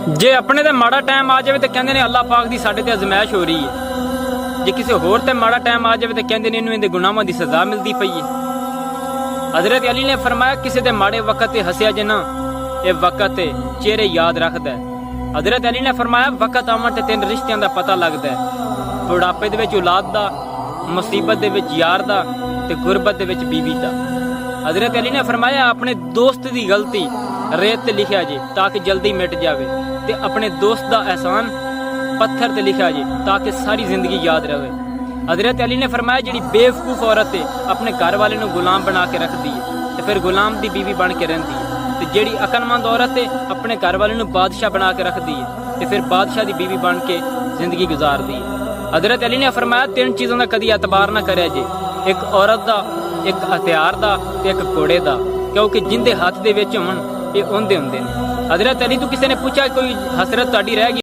जे अपने ते माड़ा टाइम आ जाए तो कहते ने अल्लाह पाक दी साडे ते अजमैश हो रही है। जे किसी होर ते माड़ा टाइम आ जाए तो कहते ने इन्हू इहदे गुनाहां दी सजा मिलती पई है। हजरत अली ने फरमाया किसी दे माड़े वक्त ते हसिया जे ना, ये वक्त चेहरे याद रखदा है। हजरत अली ने फरमाया वक्त आवन ते तीन रिश्तियां दा पता लगदा है, बुढ़ापे दे विच औलाद दा, मुसीबत दे विच यार दा ते गुरबत दे विच बीवी दा। हजरत अली ने फरमाया अपने दोस्त दी गलती रेत ते लिखिया जे ताकि जल्दी मिट जावे, ते अपने दोस्त दा एहसान पत्थर ते लिखिया जे ताकि सारी जिंदगी याद रहे। हजरत अली ने फरमाया जिहड़ी बेवकूफ औरत है अपने घर वाले नूं गुलाम बना के रखती है ते फिर गुलाम दी बीवी बन के रहती है, ते जिहड़ी अकलमंद औरत है अपने घर वाले नूं बादशाह बना के रखती है ते फिर बादशाह दी बीवी बन के जिंदगी गुजारती है। हजरत अली ने फरमाया तीन चीज़ों का कदी एतबार ना करे जे, एक औरत दा, एक हथियार दा ते एक घोड़े दा, क्योंकि जिंदे हाथ दे विच होण ये ओंदे हुंदे ने। हजरत अली तो किसी ने पूछा कोई हसरत तुहाडी रह गई